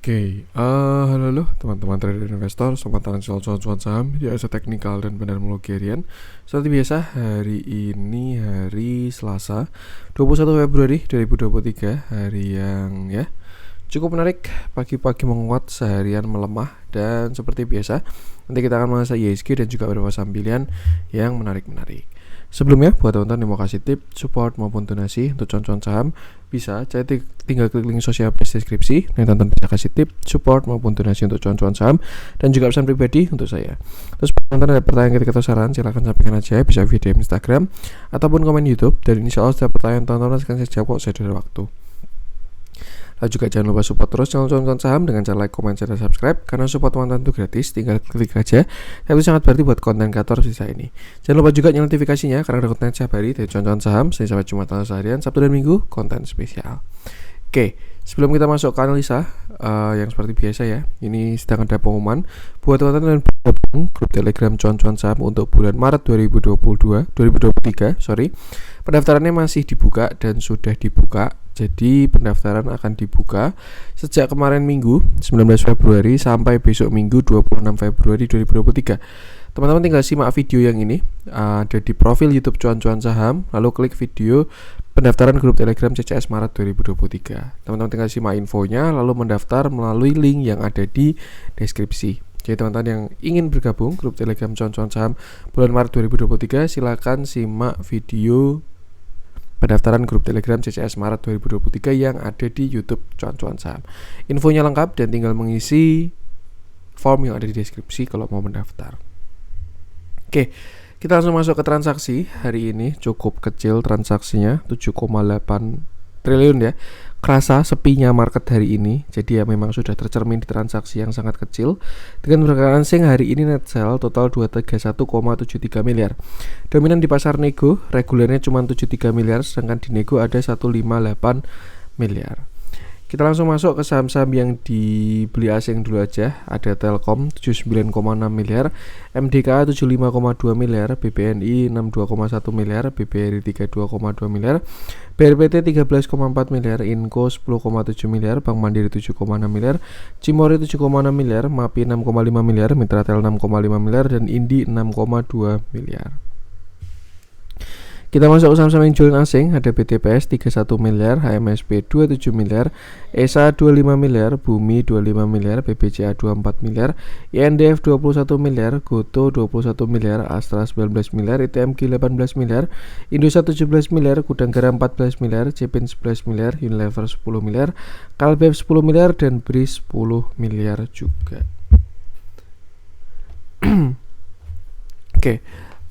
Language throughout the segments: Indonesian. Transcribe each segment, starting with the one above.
Halo teman-teman trader investor, sobat tradisional cuan saham di Asa Teknikal dan Pendanaan Harian. Seperti biasa, hari ini hari Selasa, 21 Februari 2023, hari yang cukup menarik. Pagi-pagi menguat, seharian melemah, dan seperti biasa nanti kita akan mengasah IHSG dan juga beberapa saham pilihan yang menarik-menarik. Sebelumnya, buat teman-teman yang mau kasih tip, support maupun donasi untuk cuan-cuan saham, bisa tinggal klik link sosial deskripsi. Nanti teman-teman bisa kasih tip, support maupun donasi untuk cuan-cuan saham dan juga pesan pribadi untuk saya. Terus teman-teman ada pertanyaan ketika atau saran, silahkan sampaikan aja, bisa video Instagram ataupun komen YouTube. Dan insya Allah setiap pertanyaan teman-teman akan saya jawab kok saya ada waktu. Lalu juga jangan lupa support terus channel cuan saham dengan cara like, komen, share, dan subscribe. Karena support teman-teman itu gratis, tinggal klik aja. Tapi itu sangat berarti buat konten kreator sisa ini. Jangan lupa juga nyalakan notifikasinya karena ada konten setiap hari dari cuan saham. Saya sampai Jumat tanggal seharian, Sabtu dan Minggu, konten spesial. Sebelum kita masuk ke analisa yang seperti biasa ya, ini sedang ada pengumuman buat teman-teman yang bergabung grup Telegram cuan saham untuk bulan Maret 2023. Pendaftarannya masih dibuka dan sudah dibuka. Jadi pendaftaran akan dibuka sejak kemarin Minggu 19 Februari sampai besok Minggu 26 Februari 2023. Teman-teman tinggal simak video yang ini, ada di profil YouTube cuan saham, lalu klik video pendaftaran grup Telegram CCS Maret 2023. Teman-teman tinggal simak infonya, lalu mendaftar melalui link yang ada di deskripsi. Jadi teman-teman yang ingin bergabung grup Telegram cuan saham bulan Maret 2023, silakan simak video pendaftaran grup Telegram CCS Maret 2023 yang ada di YouTube cuan saham. Infonya lengkap dan tinggal mengisi form yang ada di deskripsi kalau mau mendaftar. Kita langsung masuk ke transaksi. Hari ini cukup kecil transaksinya, 7,8 triliun ya. Kerasa sepinya market hari ini. Jadi ya memang sudah tercermin di transaksi yang sangat kecil. Dengan pergerakan asing hari ini net sell total 231,73 miliar. Dominan di pasar nego, regulernya cuma 73 miliar, sedangkan di nego ada 158 miliar. Kita langsung masuk ke saham-saham yang dibeli asing dulu aja. Ada Telkom 79,6 miliar, MDK 75,2 miliar, BBNI 62,1 miliar, BBRI 32,2 miliar, BRPT 13,4 miliar, Inco 10,7 miliar, Bank Mandiri 7,6 miliar, Cimori 7,6 miliar, MAPI 6,5 miliar, Mitratel 6,5 miliar, dan Indi 6,2 miliar. Kita masuk ke saham-saham yang jualan asing. Ada BTPS 31 miliar, HMSP 27 miliar, ESA 25 miliar, Bumi 25 miliar, BBCA 24 miliar, INDF 21 miliar, Goto 21 miliar, Astra 19 miliar, ITMG 18 miliar, Indosat 17 miliar, Gudang Garam 14 miliar, Cepin 11 miliar, Unilever 10 miliar, Kalbeb 10 miliar, dan BRI 10 miliar juga.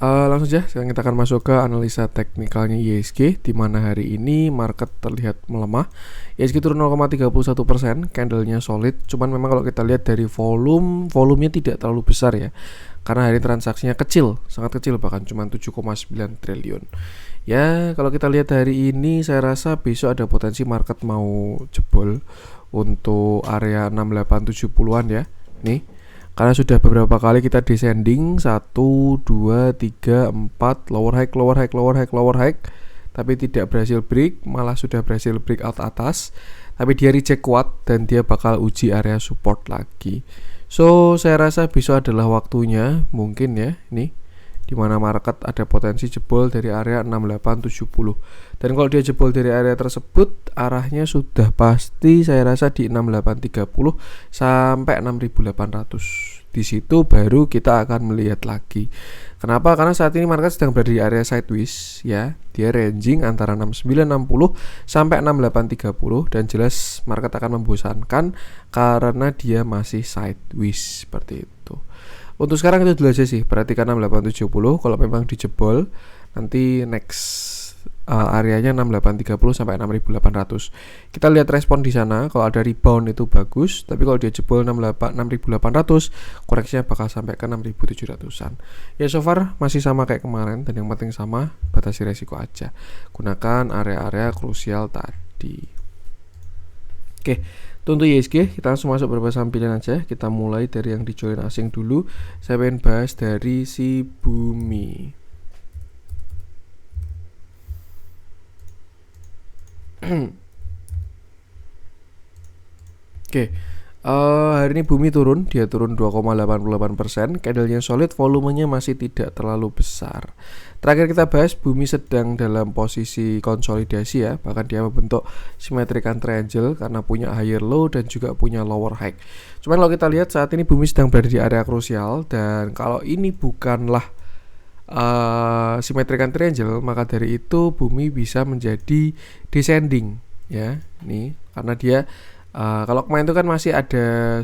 Langsung saja sekarang kita akan masuk ke analisa teknikalnya IHSG, di mana hari ini market terlihat melemah. IHSG turun 0,31%, candlenya solid. Cuman memang kalau kita lihat dari volumenya tidak terlalu besar ya, karena hari transaksinya kecil, sangat kecil, bahkan cuma 7,9 triliun. Ya, kalau kita lihat hari ini saya rasa besok ada potensi market mau jebol untuk area 6870-an ya. Nih, karena sudah beberapa kali kita descending 1, 2, 3, 4 lower high, tapi tidak berhasil break, malah sudah berhasil break out atas, tapi dia reject kuat dan dia bakal uji area support lagi. So saya rasa besok adalah waktunya mungkin ya, nih dimana market ada potensi jebol dari area 6870. Dan kalau dia jebol dari area tersebut, arahnya sudah pasti saya rasa di 6830 sampai 6800. Di situ baru kita akan melihat lagi. Kenapa? Karena saat ini market sedang berada di area sideways ya. Dia ranging antara 6960 sampai 6830, dan jelas market akan membosankan karena dia masih sideways seperti itu. Untuk sekarang itu dulu aja sih, perhatikan 6870. Kalau memang dijebol, nanti next areanya 6830 sampai 6800. Kita lihat respon di sana. Kalau ada rebound itu bagus, tapi kalau dia jebol 6800, koreksinya bakal sampai ke 6700-an. Ya so far masih sama kayak kemarin, dan yang penting sama, batasi resiko aja. Gunakan area-area krusial tadi. Untuk IHSG kita langsung masuk beberapa saham pilihan aja. Kita mulai dari yang dijualin asing dulu. Saya pengen bahas dari si Bumi. Hari ini bumi turun, dia turun 2,88%. Candlenya solid, volumenya masih tidak terlalu besar. Terakhir kita bahas bumi sedang dalam posisi konsolidasi ya, bahkan dia membentuk symmetrical triangle karena punya higher low dan juga punya lower high. Cuman kalau kita lihat saat ini bumi sedang berada di area krusial, dan kalau ini bukanlah symmetrical triangle, maka dari itu bumi bisa menjadi descending ya, nih karena dia kalau kemarin itu kan masih ada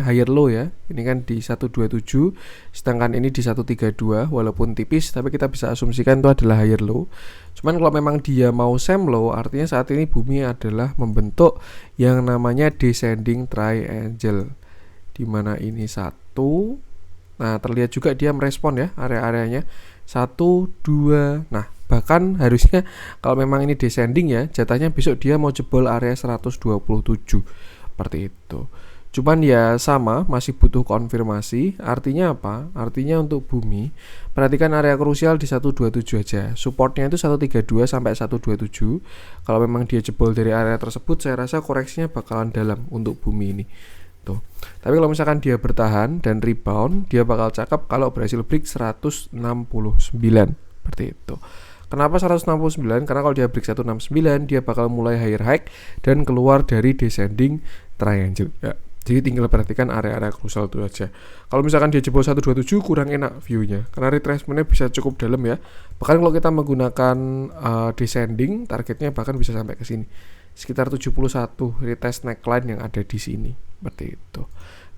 higher low ya. Ini kan di 127, sedangkan ini di 132, walaupun tipis tapi kita bisa asumsikan itu adalah higher low. Cuman kalau memang dia mau same low, artinya saat ini bumi adalah membentuk yang namanya descending triangle, dimana ini satu. Nah, terlihat juga dia merespon ya area-areanya 1, 2. Nah, bahkan harusnya kalau memang ini descending ya, jatahnya besok dia mau jebol area 127 seperti itu. Cuman ya sama, masih butuh konfirmasi. Artinya apa? Artinya untuk bumi, perhatikan area krusial di 127 aja. Supportnya itu 132 sampai 127. Kalau memang dia jebol dari area tersebut, saya rasa koreksinya bakalan dalam untuk bumi ini. Tuh. Tapi kalau misalkan dia bertahan dan rebound, dia bakal cakep kalau berhasil break 169 seperti itu. Kenapa 169? Karena kalau dia break 169, dia bakal mulai higher high dan keluar dari descending triangle ya. Jadi tinggal perhatikan area-area krusial itu aja. Kalau misalkan dia jebol 127 kurang enak view-nya, karena retracement-nya bisa cukup dalam ya. Bahkan kalau kita menggunakan descending, targetnya bahkan bisa sampai ke sini. Sekitar 71 retest neckline yang ada di sini. Seperti itu.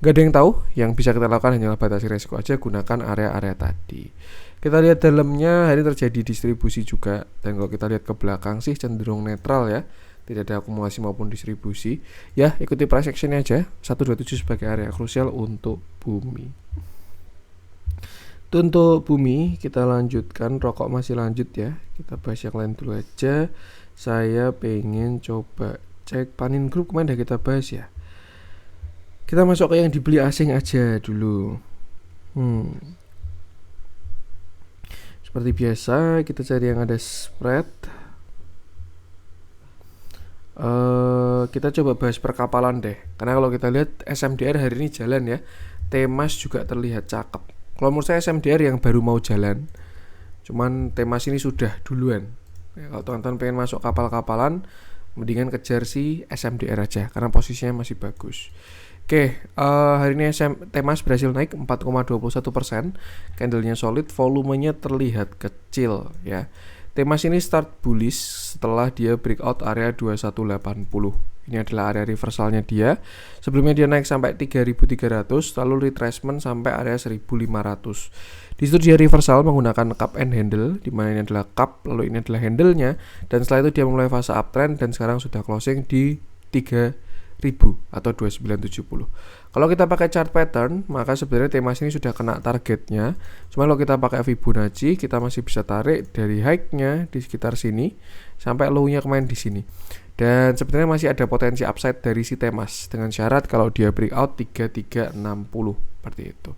Gak ada yang tahu, yang bisa kita lakukan hanyalah batasi resiko aja, gunakan area-area tadi. Kita lihat dalamnya, hari terjadi distribusi juga, dan kalau kita lihat ke belakang sih cenderung netral ya, tidak ada akumulasi maupun distribusi. Ya, ikuti price action-nya aja, 127 sebagai area krusial untuk bumi. Itu untuk bumi, kita lanjutkan, rokok masih lanjut ya, kita bahas yang lain dulu aja. Saya pengen coba cek Panin Group, kemarin udah kita bahas ya. Kita masuk ke yang dibeli asing aja dulu. Seperti biasa kita cari yang ada spread. Kita coba bahas perkapalan deh. Karena kalau kita lihat SMDR hari ini jalan ya, Temas juga terlihat cakep. Kalau menurut saya SMDR yang baru mau jalan, cuman Temas ini sudah duluan ya. Kalau teman-teman pengen masuk kapal-kapalan, mendingan kejar si SMDR aja karena posisinya masih bagus. Oke, hari ini Temas berhasil naik 4,21%, candlenya solid, volumenya terlihat kecil ya. Temas ini start bullish setelah dia breakout area 2180. Ini adalah area reversalnya dia. Sebelumnya dia naik sampai 3.300, lalu retracement sampai area 1.500. Di situ dia reversal menggunakan cup and handle, di mana ini adalah cup, lalu ini adalah handle-nya, dan setelah itu dia mulai fase uptrend dan sekarang sudah closing di 3.000 atau 2970. Kalau kita pakai chart pattern, maka sebenarnya Temas ini sudah kena targetnya. Cuma kalau kita pakai Fibonacci, kita masih bisa tarik dari high-nya di sekitar sini sampai low-nya kemarin di sini. Dan sebenarnya masih ada potensi upside dari si Temas dengan syarat kalau dia breakout 3360 seperti itu.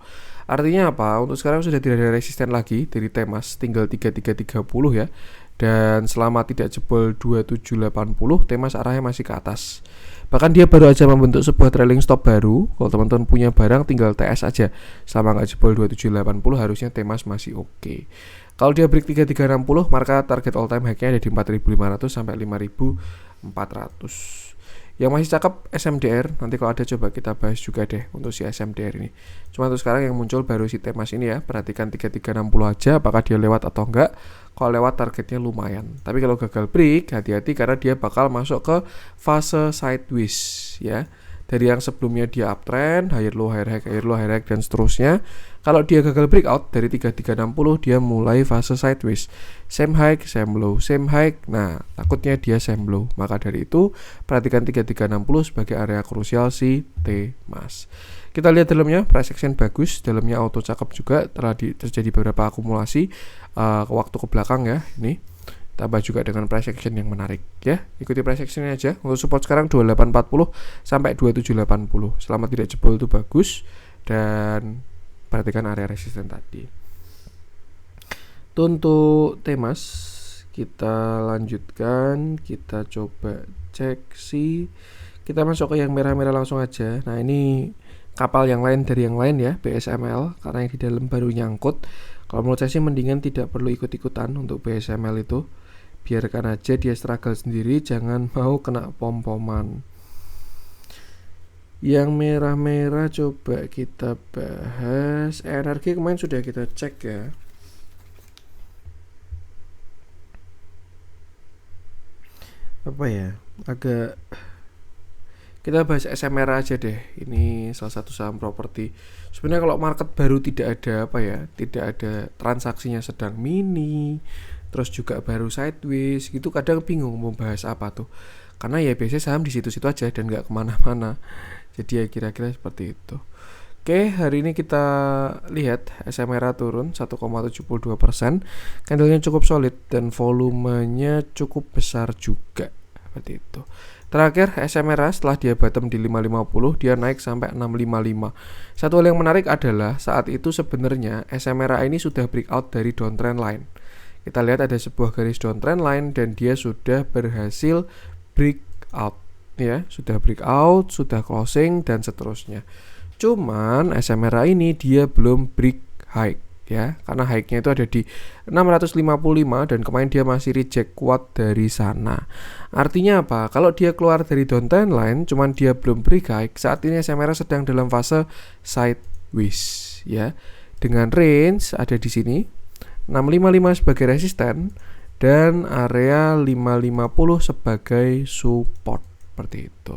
Artinya apa? Untuk sekarang sudah tidak ada resisten lagi dari Temas, tinggal 3330 ya. Dan selama tidak jebol 2780, Temas arahnya masih ke atas. Bahkan dia baru aja membentuk sebuah trailing stop baru. Kalau teman-teman punya barang tinggal TS aja. Selama nggak jebol 2780 harusnya Temas masih oke. Kalau dia break 3360, maka target all time high-nya ada di 4500 sampai 5400. Yang masih cakep SMDR, nanti kalau ada coba kita bahas juga deh untuk si SMDR ini. Cuma untuk sekarang yang muncul baru si Temas ini ya. Perhatikan 3360 aja apakah dia lewat atau enggak. Kalau lewat targetnya lumayan. Tapi kalau gagal break, hati-hati karena dia bakal masuk ke fase sideways ya. Dari yang sebelumnya dia uptrend, higher low, higher high, higher low, higher high, dan seterusnya. Kalau dia gagal breakout dari 3360, dia mulai fase sideways. Same high, same low, same high. Nah, takutnya dia same low. Maka dari itu, perhatikan 3360 sebagai area krusial si Temas. Kita lihat dalamnya, price action bagus, dalamnya auto cakep juga, telah terjadi beberapa akumulasi ke waktu ke belakang ya. Ini tambah juga dengan price action yang menarik ya. Ikuti price actionnya aja. Untuk support sekarang 2840 sampai 2780. Selama tidak jebol itu bagus. Dan perhatikan area resisten tadi. Untuk Temas, kita lanjutkan. Kita coba cek si Kita masuk ke yang merah-merah langsung aja. Nah, ini kapal yang lain dari yang lain ya, BSML, karena yang di dalam baru nyangkut. Kalau menurut saya sih mendingan tidak perlu ikut-ikutan untuk BSML itu. Biarkan aja dia struggle sendiri, jangan mau kena pom-poman. Yang merah-merah coba kita bahas. Energi kemarin sudah kita cek ya. Apa ya? Agak kita bahas SMR aja deh. Ini salah satu saham properti. Sebenarnya kalau market baru tidak ada apa ya, tidak ada transaksinya sedang mini, terus juga baru sideways gitu, kadang bingung mau bahas apa tuh. Karena ya biasanya saham di situ-situ aja dan nggak kemana-mana. Jadi ya kira-kira seperti itu. Oke, hari ini kita lihat SMR turun 1,72%. Candlenya cukup solid dan volumenya cukup besar juga. Seperti itu. Terakhir SMR setelah dia bottom di 550, dia naik sampai 655. Satu hal yang menarik adalah saat itu sebenarnya SMR ini sudah breakout dari downtrend line. Kita lihat ada sebuah garis downtrend line dan dia sudah berhasil breakout ya, sudah breakout, sudah closing dan seterusnya. Cuman SMR ini dia belum break high ya, karena high-nya itu ada di 655 dan kemarin dia masih reject kuat dari sana. Artinya apa? Kalau dia keluar dari downtrend line, cuman dia belum break high, saat ini SMR sedang dalam fase sideways ya. Dengan range ada di sini 655 sebagai resisten dan area 550 sebagai support, seperti itu.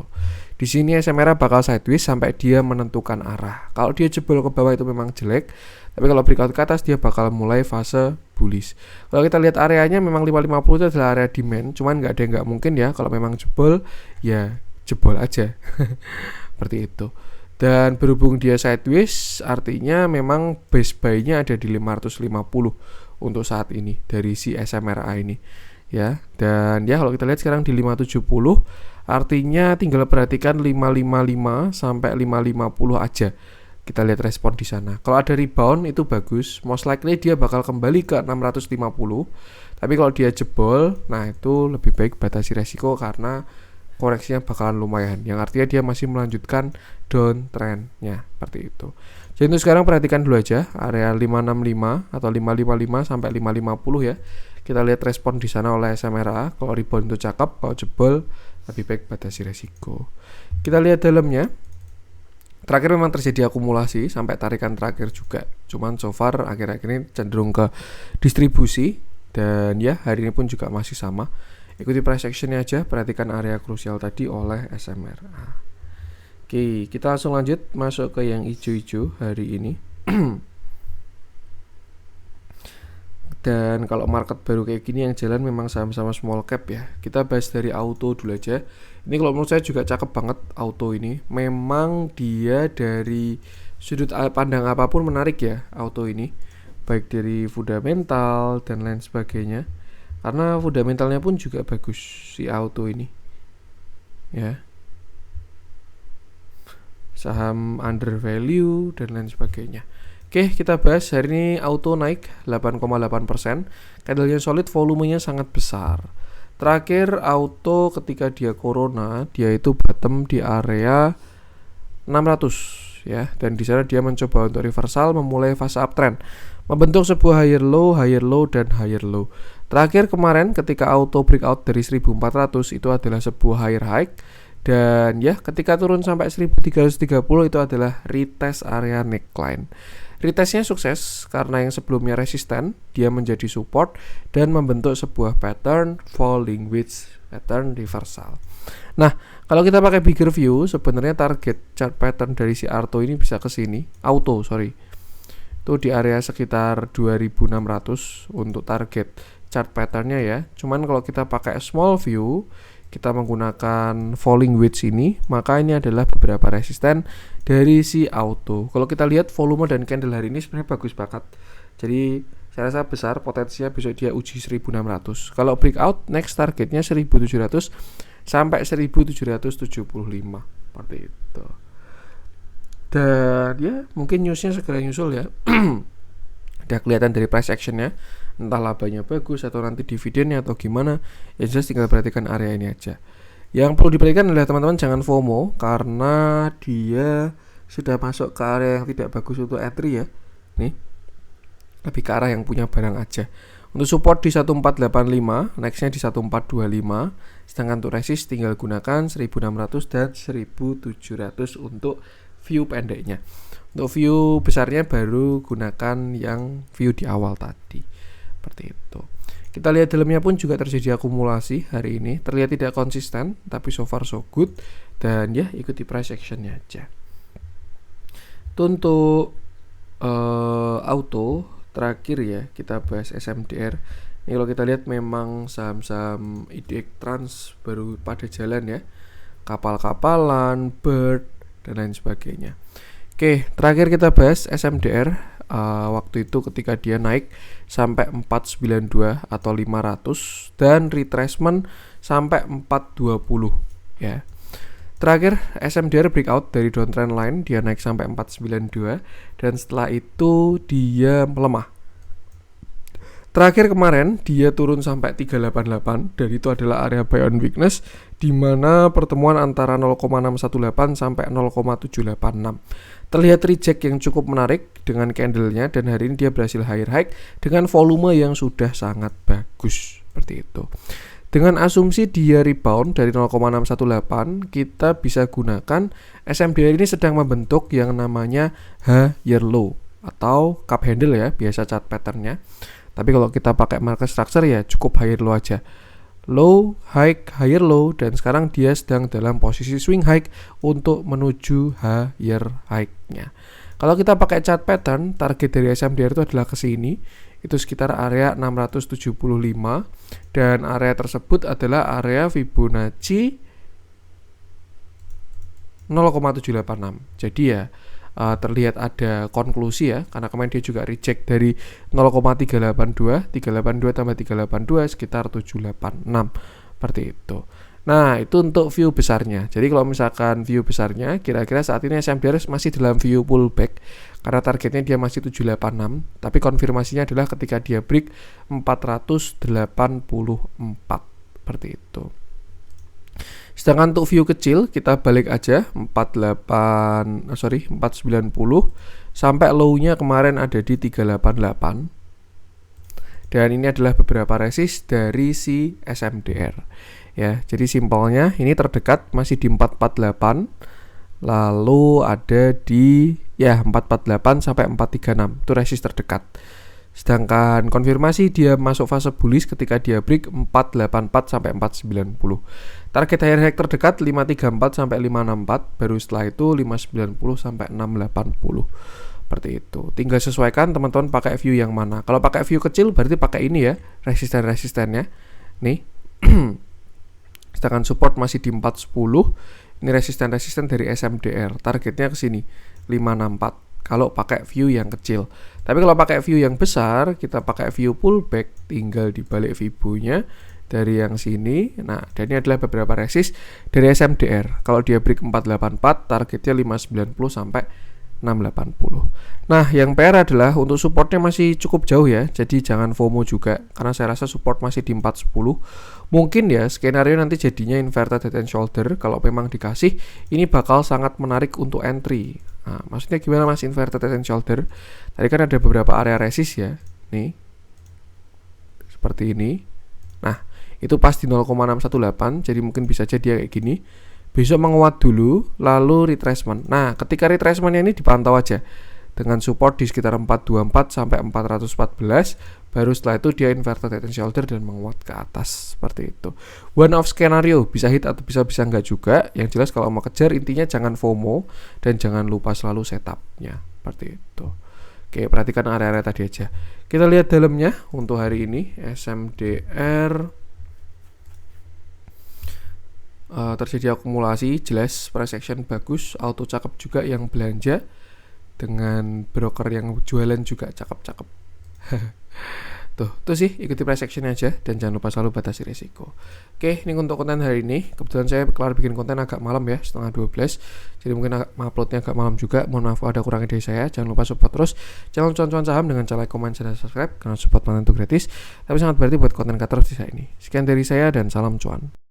Di sini SMR bakal sideways sampai dia menentukan arah. Kalau dia jebol ke bawah itu memang jelek, tapi kalau breakout ke atas dia bakal mulai fase bullish. Kalau kita lihat areanya memang 550 itu adalah area demand, cuman nggak ada yang nggak mungkin ya kalau memang jebol ya jebol aja. Seperti itu. Dan berhubung dia sideways, artinya memang base buy-nya ada di 550 untuk saat ini dari si SMRA ini ya. Dan ya kalau kita lihat sekarang di 570, artinya tinggal perhatikan 555 sampai 550 aja. Kita lihat respon di sana. Kalau ada rebound itu bagus, most likely dia bakal kembali ke 650. Tapi kalau dia jebol, nah itu lebih baik batasi resiko karena koreksinya bakalan lumayan. Yang artinya dia masih melanjutkan downtrendnya, seperti itu. Jadi untuk sekarang perhatikan dulu aja area 565 atau 555 sampai 550 ya. Kita lihat respon di sana oleh SMRA. Kalau rebound itu cakep, kalau jebol lebih baik batasi resiko. Kita lihat dalamnya. Terakhir memang terjadi akumulasi sampai tarikan terakhir juga. Cuman so far akhir-akhir ini cenderung ke distribusi. Dan ya hari ini pun juga masih sama. Ikuti price actionnya aja. Perhatikan area krusial tadi oleh SMR. Oke, kita langsung lanjut masuk ke yang hijau-hijau hari ini. Dan kalau market baru kayak gini yang jalan memang sama-sama small cap ya. Kita bahas dari auto dulu aja. Ini kalau menurut saya juga cakep banget auto ini. Memang dia dari sudut pandang apapun menarik ya auto ini. Baik dari fundamental dan lain sebagainya. Karena fundamentalnya pun juga bagus si auto ini. Ya. Saham under value dan lain sebagainya. Oke, kita bahas hari ini auto naik 8,8%. Candlenya solid, volumenya sangat besar. Terakhir auto ketika dia corona, dia itu bottom di area 600 ya, dan di sana dia mencoba untuk reversal memulai fase uptrend. Membentuk sebuah higher low dan higher low. Terakhir kemarin ketika auto breakout dari 1400 itu adalah sebuah higher high. Dan ya ketika turun sampai 1330 itu adalah retest area neckline. Retestnya sukses karena yang sebelumnya resisten, dia menjadi support dan membentuk sebuah pattern falling wedge, pattern reversal. Nah, kalau kita pakai bigger view, sebenarnya target chart pattern dari si auto ini bisa ke sini, itu di area sekitar 2600 untuk target chart patternnya ya. Cuman kalau kita pakai small view, kita menggunakan falling wedge ini, maka ini adalah beberapa resisten dari si auto. Kalau kita lihat volume dan candle hari ini sebenarnya bagus banget. Jadi saya rasa besar potensinya besok dia uji 1600. Kalau breakout next targetnya 1700 sampai 1775 seperti itu. Dan ya mungkin newsnya segera nyusul ya. Udah kelihatan dari price actionnya, entah labanya bagus atau nanti dividennya atau gimana, ya jelas tinggal perhatikan area ini aja. Yang perlu diperhatikan adalah teman-teman jangan FOMO karena dia sudah masuk ke area yang tidak bagus untuk entry ya. Nih, lebih ke arah yang punya barang aja. Untuk support di 1485, nextnya di 1425, sedangkan untuk resist tinggal gunakan 1600 dan 1700 untuk view pendeknya. Untuk view besarnya baru gunakan yang view di awal tadi. Seperti itu. Kita lihat dalamnya pun juga terjadi akumulasi hari ini. Terlihat tidak konsisten, tapi so far so good. Dan ya ikuti price actionnya aja. Itu untuk auto terakhir ya, kita bahas SMDR. Ini kalau kita lihat memang saham-saham IDX Trans baru pada jalan ya. Kapal-kapalan, Bird, dan lain sebagainya. Oke, terakhir kita bahas SMDR. Waktu itu ketika dia naik sampai 492 atau 500 dan retracement sampai 420 ya. Terakhir SMDR breakout dari downtrend line, dia naik sampai 492 dan setelah itu dia melemah. Terakhir kemarin dia turun sampai 388 dan itu adalah area buy on weakness di mana pertemuan antara 0,618 sampai 0,786. Terlihat reject yang cukup menarik dengan candlenya dan hari ini dia berhasil higher high dengan volume yang sudah sangat bagus seperti itu. Dengan asumsi dia rebound dari 0,618, kita bisa gunakan SMDR ini sedang membentuk yang namanya higher low atau cup handle ya, biasa chart patternnya. Tapi kalau kita pakai market structure ya cukup higher low aja. Low, high, higher low, dan sekarang dia sedang dalam posisi swing high untuk menuju higher high-nya. Kalau kita pakai chart pattern, target dari SMDR itu adalah ke sini, itu sekitar area 675 dan area tersebut adalah area Fibonacci 0,786. Jadi ya terlihat ada konklusi ya, karena kemarin dia juga reject dari 0,382 tambah 382 sekitar 786 seperti itu. Nah itu untuk view besarnya. Jadi kalau misalkan view besarnya, kira-kira saat ini SMDR masih dalam view pullback karena targetnya dia masih 786, tapi konfirmasinya adalah ketika dia break 484 seperti itu. Sedangkan untuk view kecil kita balik aja 490 sampai low-nya kemarin ada di 388. Dan ini adalah beberapa resist dari si SMDR. Ya, jadi simpelnya ini terdekat masih di 448. Lalu ada di 448 sampai 436. Itu resist terdekat. Sedangkan konfirmasi dia masuk fase bullish ketika dia break 484 sampai 490. Target higher high terdekat 534 sampai 564, baru setelah itu 590 sampai 680. Seperti itu. Tinggal sesuaikan teman-teman pakai view yang mana. Kalau pakai view kecil berarti pakai ini ya, resisten-resistennya. Nih. Sedangkan support masih di 410. Ini resisten-resisten dari SMDR. Targetnya ke sini 564. Kalau pakai view yang kecil. Tapi kalau pakai view yang besar, kita pakai view pullback, tinggal dibalik Fibo-nya dari yang sini. Nah, dan ini adalah beberapa resist dari SMDR. Kalau dia break 484, targetnya 590 sampai 680. Nah, yang PR adalah untuk supportnya masih cukup jauh ya. Jadi jangan FOMO juga, karena saya rasa support masih di 410. Mungkin ya skenario nanti jadinya inverted head and shoulder. Kalau memang dikasih, ini bakal sangat menarik untuk entry. Nah, maksudnya gimana mas inverted head and shoulder? Tadi kan ada beberapa area resist ya. Nih. Seperti ini. Nah, itu pas di 0,618. Jadi mungkin bisa aja dia kayak gini. Besok menguat dulu, lalu retracement. Nah, ketika retracementnya ini dipantau aja. Dengan support di sekitar 424 sampai 414. Baru setelah itu dia inverted head and shoulder dan menguat ke atas. Seperti itu. One off skenario, bisa hit atau bisa enggak juga. Yang jelas kalau mau kejar, intinya jangan FOMO. Dan jangan lupa selalu setupnya. Seperti itu. Oke, perhatikan area-area tadi aja. Kita lihat dalamnya untuk hari ini. SMDR terjadi akumulasi, jelas price action bagus, auto cakep juga yang belanja. Dengan broker yang jualan juga cakep-cakep. Tuh sih, ikuti price action aja dan jangan lupa selalu batasi risiko. Oke, ini untuk konten hari ini. Kebetulan saya kelar bikin konten agak malam ya, setengah 12. Jadi mungkin uploadnya agak malam juga. Mohon maaf ada kurangnya dari saya. Jangan lupa support terus channel cuan-cuan saham dengan cara like, komen, dan subscribe karena support konten itu gratis, tapi sangat berarti buat konten creator di saya ini. Sekian dari saya dan salam cuan.